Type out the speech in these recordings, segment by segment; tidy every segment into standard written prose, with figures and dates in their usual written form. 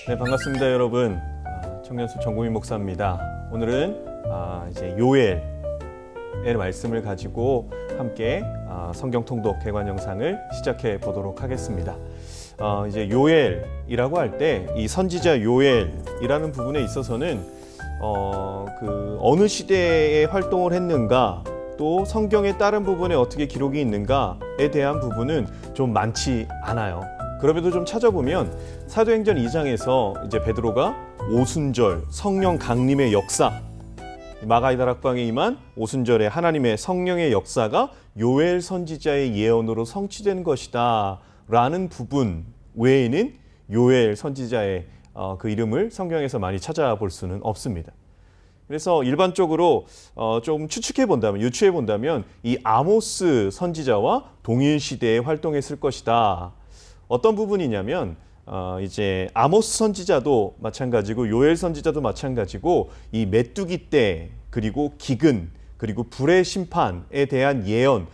네, 반갑습니다, 여러분. 청년수 정국민 목사입니다. 오늘은 이제 요엘의 말씀을 가지고 함께 성경 통독 개관 영상을 시작해 보도록 하겠습니다. 이제 요엘이라고 할 때 이 선지자 요엘이라는 부분에 있어서는 어느 시대에 활동을 했는가, 또 성경의 다른 부분에 어떻게 기록이 있는가에 대한 부분은 좀 많지 않아요. 그럼에도 좀 찾아보면 사도행전 2장에서 이제 베드로가 오순절 성령 강림의 역사, 마가이 다락방에 임한 오순절에 하나님의 성령의 역사가 요엘 선지자의 예언으로 성취된 것이다 라는 부분 외에는 요엘 선지자의 그 이름을 성경에서 많이 찾아볼 수는 없습니다. 그래서 일반적으로 좀 추측해 본다면, 유추해 본다면 이 아모스 선지자와 동일 시대에 활동했을 것이다. 어떤 부분이냐면 이제 아모스 선지자도 마찬가지고 요엘 선지자도 마찬가지고 이 메뚜기 때, 그리고 기근, 그리고 불의 심판에 대한 예언,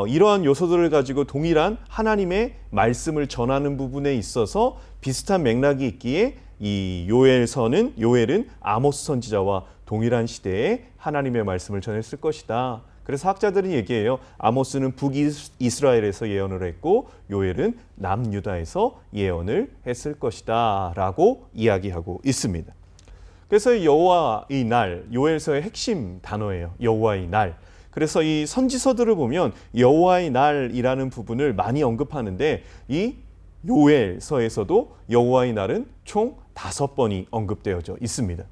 이러한 요소들을 가지고 동일한 하나님의 말씀을 전하는 부분에 있어서 비슷한 맥락이 있기에 이 요엘은 아모스 선지자와 동일한 시대에 하나님의 말씀을 전했을 것이다. 그래서 학자들은 얘기해요. 아모스는 북이스라엘에서 예언을 했고 요엘은 남유다에서 예언을 했을 것이다 라고 이야기하고 있습니다. 그래서 여호와의 날, 요엘서의 핵심 단어예요. 여호와의 날. 그래서 이 선지서들을 보면 여호와의 날이라는 부분을 많이 언급하는데 이 요엘서에서도 여호와의 날은 총 5번이 언급되어져 있습니다.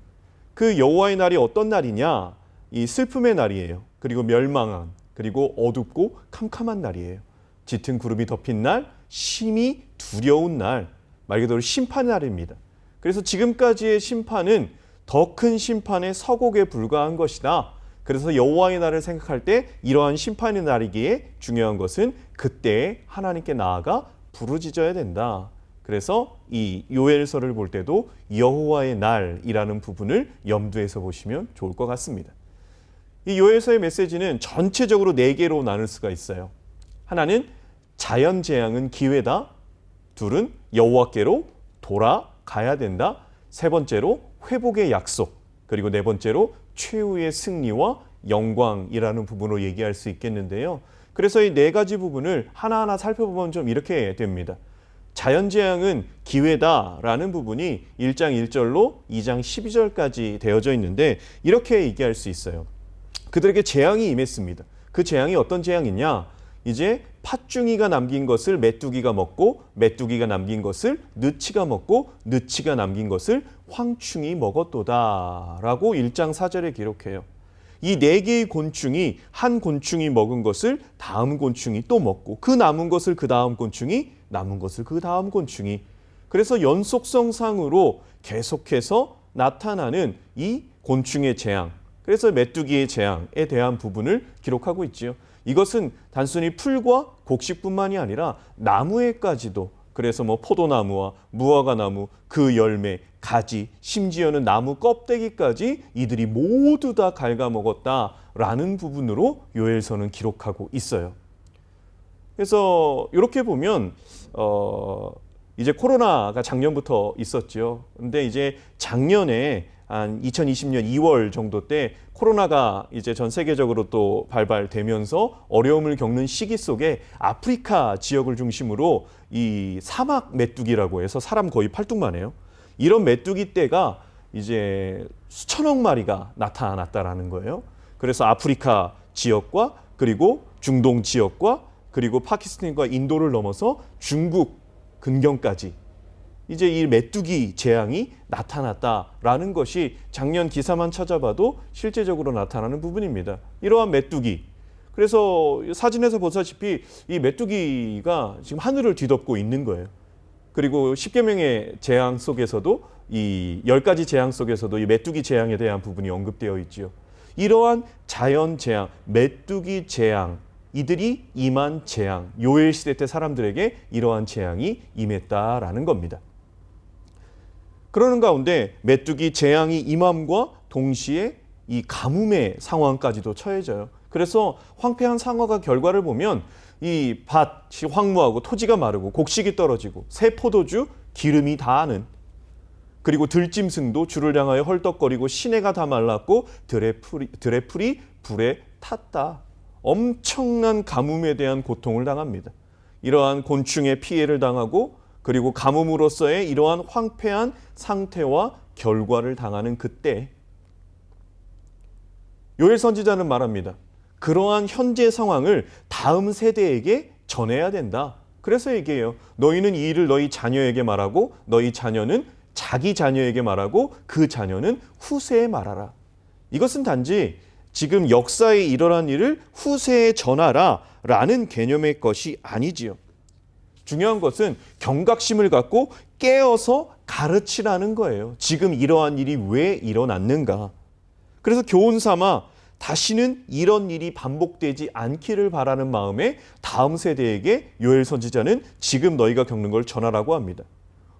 그 여호와의 날이 어떤 날이냐? 이 슬픔의 날이에요. 그리고 멸망한, 그리고 어둡고 캄캄한 날이에요. 짙은 구름이 덮인 날, 심히 두려운 날, 말 그대로 심판의 날입니다. 그래서 지금까지의 심판은 더 큰 심판의 서곡에 불과한 것이다. 그래서 여호와의 날을 생각할 때 이러한 심판의 날이기에 중요한 것은 그때 하나님께 나아가 부르짖어야 된다. 그래서 이 요엘서를 볼 때도 여호와의 날이라는 부분을 염두에서 보시면 좋을 것 같습니다. 이 요엘서의 메시지는 전체적으로 4개로 나눌 수가 있어요. 하나는 자연재앙은 기회다. 둘은 여호와께로 돌아가야 된다. 세 번째로 회복의 약속. 그리고 네 번째로 최후의 승리와 영광이라는 부분으로 얘기할 수 있겠는데요. 그래서 이 4가지 부분을 하나하나 살펴보면 좀 이렇게 됩니다. 자연재앙은 기회다라는 부분이 1장 1절로 2장 12절까지 되어져 있는데 이렇게 얘기할 수 있어요. 그들에게 재앙이 임했습니다. 그 재앙이 어떤 재앙이냐? 이제 팥중이가 남긴 것을 메뚜기가 먹고, 메뚜기가 남긴 것을 느치가 먹고, 느치가 남긴 것을 황충이 먹었도다 라고 1장 4절에 기록해요. 이 4개의 곤충이 한 곤충이 먹은 것을 다음 곤충이 또 먹고, 그 남은 것을 그 다음 곤충이, 남은 것을 그 다음 곤충이, 그래서 연속성상으로 계속해서 나타나는 이 곤충의 재앙, 그래서 메뚜기의 재앙에 대한 부분을 기록하고 있지요. 이것은 단순히 풀과 곡식뿐만이 아니라 나무에까지도, 그래서 포도나무와 무화과나무, 그 열매, 가지, 심지어는 나무 껍데기까지 이들이 모두 다 갉아먹었다라는 부분으로 요엘서는 기록하고 있어요. 그래서 이렇게 보면 이제 코로나가 작년부터 있었죠. 근데 이제 작년에 한 2020년 2월 정도 때 코로나가 이제 전 세계적으로 또 발발되면서 어려움을 겪는 시기 속에 아프리카 지역을 중심으로 이 사막 메뚜기라고 해서 사람 거의 팔뚝만 해요. 이런 메뚜기 떼가 이제 수천억 마리가 나타났다라는 거예요. 그래서 아프리카 지역과 그리고 중동 지역과 그리고 파키스탄과 인도를 넘어서 중국 근경까지 이제 이 메뚜기 재앙이 나타났다라는 것이 작년 기사만 찾아봐도 실제적으로 나타나는 부분입니다. 이러한 메뚜기. 그래서 사진에서 보다시피 이 메뚜기가 지금 하늘을 뒤덮고 있는 거예요. 그리고 10계명의 재앙 속에서도 이 10가지 재앙 속에서도 이 메뚜기 재앙에 대한 부분이 언급되어 있지요. 이러한 자연 재앙, 메뚜기 재앙, 이들이 임한 재앙, 요엘 시대 때 사람들에게 이러한 재앙이 임했다라는 겁니다. 그러는 가운데 메뚜기 재앙이 임함과 동시에 이 가뭄의 상황까지도 처해져요. 그래서 황폐한 상황과 결과를 보면 이 밭이 황무하고 토지가 마르고 곡식이 떨어지고 새 포도주 기름이 다하는, 그리고 들짐승도 주를 향하여 헐떡거리고 시내가 다 말랐고 들의 풀이 불에 탔다. 엄청난 가뭄에 대한 고통을 당합니다. 이러한 곤충의 피해를 당하고 그리고 가뭄으로서의 이러한 황폐한 상태와 결과를 당하는 그때 요엘 선지자는 말합니다. 그러한 현재 상황을 다음 세대에게 전해야 된다. 그래서 얘기해요. 너희는 이 일을 너희 자녀에게 말하고 너희 자녀는 자기 자녀에게 말하고 그 자녀는 후세에 말하라. 이것은 단지 지금 역사에 일어난 일을 후세에 전하라 라는 개념의 것이 아니지요. 중요한 것은 경각심을 갖고 깨어서 가르치라는 거예요. 지금 이러한 일이 왜 일어났는가. 그래서 교훈 삼아 다시는 이런 일이 반복되지 않기를 바라는 마음에 다음 세대에게 요엘 선지자는 지금 너희가 겪는 걸 전하라고 합니다.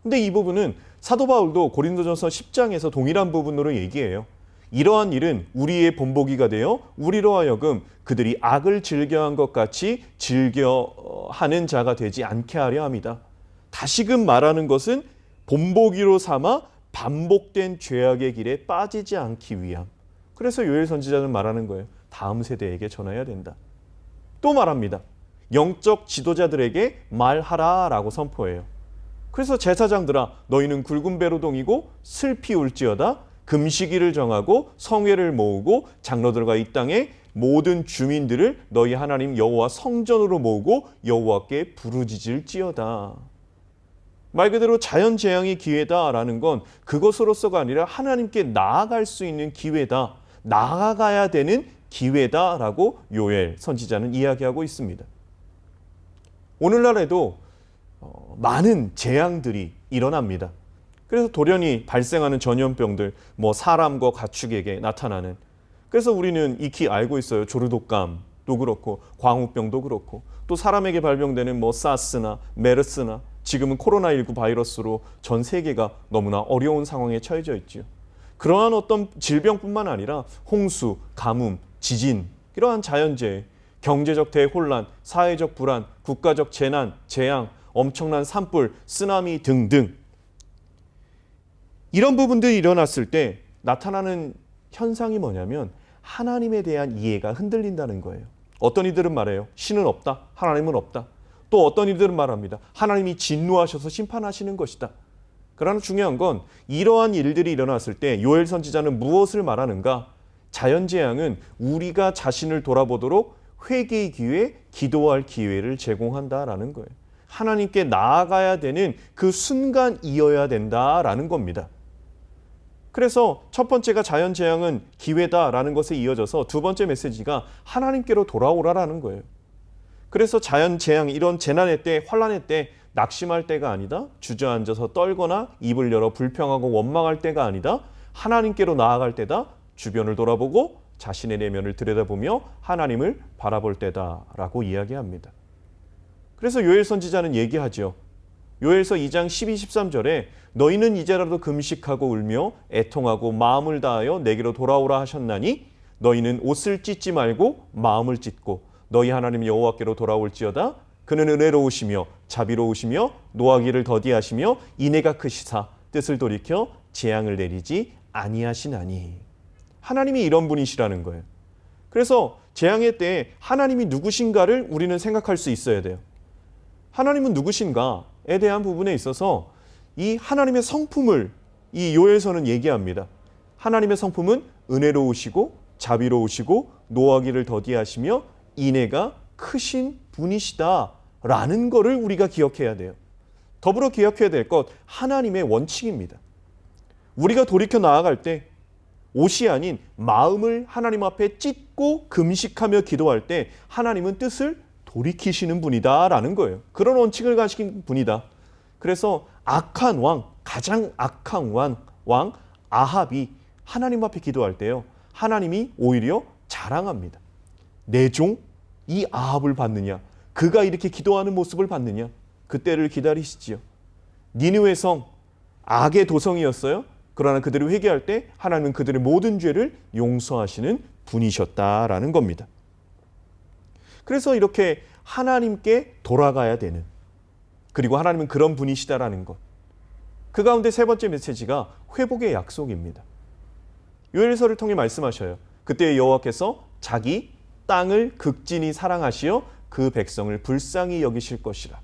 근데 이 부분은 사도 바울도 고린도전서 10장에서 동일한 부분으로 얘기해요. 이러한 일은 우리의 본보기가 되어 우리로 하여금 그들이 악을 즐겨한 것 같이 즐겨하는 자가 되지 않게 하려 합니다. 다시금 말하는 것은 본보기로 삼아 반복된 죄악의 길에 빠지지 않기 위함. 그래서 요엘 선지자는 말하는 거예요. 다음 세대에게 전해야 된다. 또 말합니다. 영적 지도자들에게 말하라라고 선포해요. 그래서 제사장들아 너희는 굵은 배로 동이고 슬피 울지어다. 금식일을 정하고 성회를 모으고 장로들과 이 땅의 모든 주민들을 너희 하나님 여호와 성전으로 모으고 여호와께 부르짖을지어다. 말 그대로 자연재앙의 기회다라는 건 그것으로서가 아니라 하나님께 나아갈 수 있는 기회다. 나아가야 되는 기회다라고 요엘 선지자는 이야기하고 있습니다. 오늘날에도 많은 재앙들이 일어납니다. 그래서 돌연히 발생하는 전염병들, 사람과 가축에게 나타나는. 그래서 우리는 익히 알고 있어요. 조류독감도 그렇고 광우병도 그렇고 또 사람에게 발병되는 사스나 메르스나 지금은 코로나19 바이러스로 전 세계가 너무나 어려운 상황에 처해져 있지요. 그러한 어떤 질병뿐만 아니라 홍수, 가뭄, 지진, 이러한 자연재해, 경제적 대혼란, 사회적 불안, 국가적 재난, 재앙, 엄청난 산불, 쓰나미 등등 이런 부분들이 일어났을 때 나타나는 현상이 뭐냐면 하나님에 대한 이해가 흔들린다는 거예요. 어떤 이들은 말해요. 신은 없다. 하나님은 없다. 또 어떤 이들은 말합니다. 하나님이 진노하셔서 심판하시는 것이다. 그러나 중요한 건 이러한 일들이 일어났을 때 요엘 선지자는 무엇을 말하는가? 자연재앙은 우리가 자신을 돌아보도록 회개의 기회, 기도할 기회를 제공한다라는 거예요. 하나님께 나아가야 되는 그 순간이어야 된다라는 겁니다. 그래서 첫 번째가 자연재앙은 기회다라는 것에 이어져서 두 번째 메시지가 하나님께로 돌아오라라는 거예요. 그래서 자연재앙, 이런 재난의 때, 환난의 때 낙심할 때가 아니다. 주저앉아서 떨거나 입을 열어 불평하고 원망할 때가 아니다. 하나님께로 나아갈 때다. 주변을 돌아보고 자신의 내면을 들여다보며 하나님을 바라볼 때다라고 이야기합니다. 그래서 요엘 선지자는 얘기하죠. 요엘서 2장 12, 13절에 너희는 이제라도 금식하고 울며 애통하고 마음을 다하여 내게로 돌아오라 하셨나니 너희는 옷을 찢지 말고 마음을 찢고 너희 하나님 여호와께로 돌아올지어다. 그는 은혜로우시며 자비로우시며 노하기를 더디하시며 인애가 크시사 뜻을 돌이켜 재앙을 내리지 아니하시나니. 하나님이 이런 분이시라는 거예요. 그래서 재앙의 때에 하나님이 누구신가를 우리는 생각할 수 있어야 돼요. 하나님은 누구신가에 대한 부분에 있어서 이 하나님의 성품을 이 요엘서는 얘기합니다. 하나님의 성품은 은혜로우시고 자비로우시고 노하기를 더디하시며 인애가 크신 분이시다라는 것을 우리가 기억해야 돼요. 더불어 기억해야 될 것, 하나님의 원칙입니다. 우리가 돌이켜 나아갈 때 옷이 아닌 마음을 하나님 앞에 찢고 금식하며 기도할 때 하나님은 뜻을 돌이키시는 분이다라는 거예요. 그런 원칙을 가진 분이다. 그래서 악한 왕, 가장 악한 왕 아합이 하나님 앞에 기도할 때요. 하나님이 오히려 자랑합니다. 내 종 이 아합을 봤느냐? 그가 이렇게 기도하는 모습을 봤느냐? 그때를 기다리시지요. 니느웨 성 악의 도성이었어요. 그러나 그들이 회개할 때 하나님은 그들의 모든 죄를 용서하시는 분이셨다라는 겁니다. 그래서 이렇게 하나님께 돌아가야 되는, 그리고 하나님은 그런 분이시다라는 것. 그 가운데 세 번째 메시지가 회복의 약속입니다. 요엘서를 통해 말씀하셔요. 그때 여호와께서 자기 땅을 극진히 사랑하시어 그 백성을 불쌍히 여기실 것이라.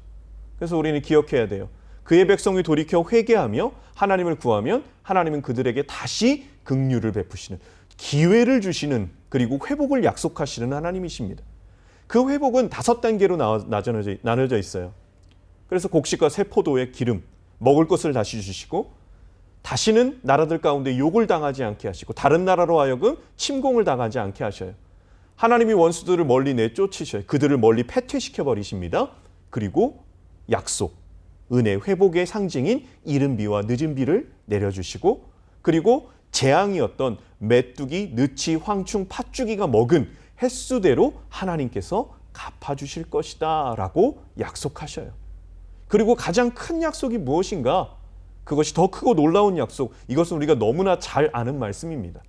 그래서 우리는 기억해야 돼요. 그의 백성이 돌이켜 회개하며 하나님을 구하면 하나님은 그들에게 다시 긍휼을 베푸시는, 기회를 주시는, 그리고 회복을 약속하시는 하나님이십니다. 그 회복은 5단계로 나눠져 있어요. 그래서 곡식과 새 포도의 기름, 먹을 것을 다시 주시고, 다시는 나라들 가운데 욕을 당하지 않게 하시고, 다른 나라로 하여금 침공을 당하지 않게 하셔요. 하나님이 원수들을 멀리 내쫓으셔요. 그들을 멀리 패퇴시켜 버리십니다. 그리고 약속, 은혜, 회복의 상징인 이른 비와 늦은 비를 내려주시고, 그리고 재앙이었던 메뚜기, 느치, 황충, 팥죽이가 먹은 횟수대로 하나님께서 갚아주실 것이다 라고 약속하셔요. 그리고 가장 큰 약속이 무엇인가? 그것이 더 크고 놀라운 약속, 이것은 우리가 너무나 잘 아는 말씀입니다.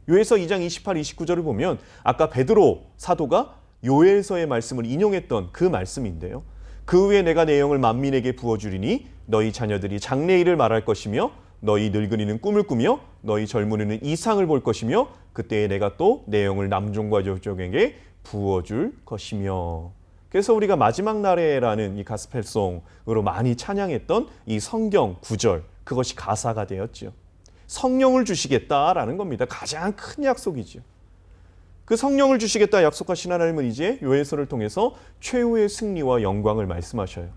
요엘서 2장 28, 29절을 보면 아까 베드로 사도가 요엘서의 말씀을 인용했던 그 말씀인데요. 그 후에 내가 내 영을 만민에게 부어주리니 너희 자녀들이 장래일을 말할 것이며 너희 늙은이는 꿈을 꾸며 너희 젊은이는 이상을 볼 것이며 그때에 내가 또 내 영을 남종과 여종에게 부어줄 것이며. 그래서 우리가 마지막 날에라는 이 가스펠송으로 많이 찬양했던 이 성경 구절, 그것이 가사가 되었죠. 성령을 주시겠다라는 겁니다. 가장 큰 약속이죠. 그 성령을 주시겠다 약속하신 하나님은 이제 요엘서를 통해서 최후의 승리와 영광을 말씀하셔요.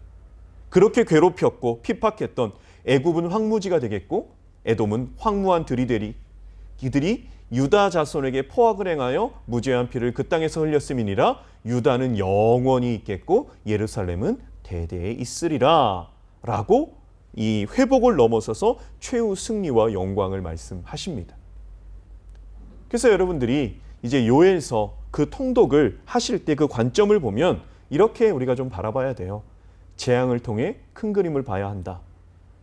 그렇게 괴롭혔고 핍박했던 애굽은 황무지가 되겠고 에돔은 황무한 들이 되리. 이들이 유다 자손에게 포악을 행하여 무죄한 피를 그 땅에서 흘렸음이니라. 유다는 영원히 있겠고 예루살렘은 대대에 있으리라 라고 이 회복을 넘어서서 최후 승리와 영광을 말씀하십니다. 그래서 여러분들이 이제 요엘서 그 통독을 하실 때 그 관점을 보면 이렇게 우리가 좀 바라봐야 돼요. 재앙을 통해 큰 그림을 봐야 한다.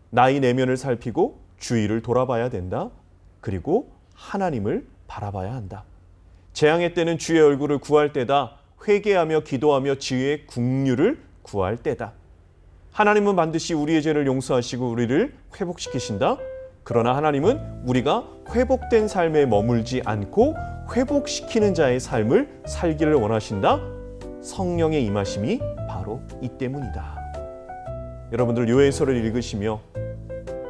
나의 내면을 살피고 주위를 돌아봐야 된다. 그리고 하나님을 바라봐야 한다. 재앙의 때는 주의 얼굴을 구할 때다. 회개하며 기도하며 주의 긍휼을 구할 때다. 하나님은 반드시 우리의 죄를 용서하시고 우리를 회복시키신다. 그러나 하나님은 우리가 회복된 삶에 머물지 않고 회복시키는 자의 삶을 살기를 원하신다. 성령의 임하심이 바로 이 때문이다. 여러분들 요엘서를 읽으시며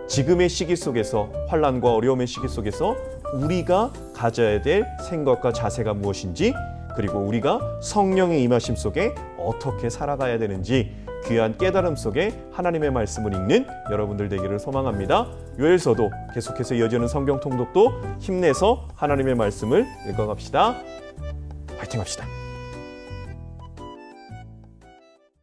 지금의 시기 속에서, 환난과 어려움의 시기 속에서 우리가 가져야 될 생각과 자세가 무엇인지, 그리고 우리가 성령의 임하심 속에 어떻게 살아가야 되는지 귀한 깨달음 속에 하나님의 말씀을 읽는 여러분들 되기를 소망합니다. 요엘서도 계속해서 이어지는 성경 통독도 힘내서 하나님의 말씀을 읽어갑시다. 화이팅 합시다.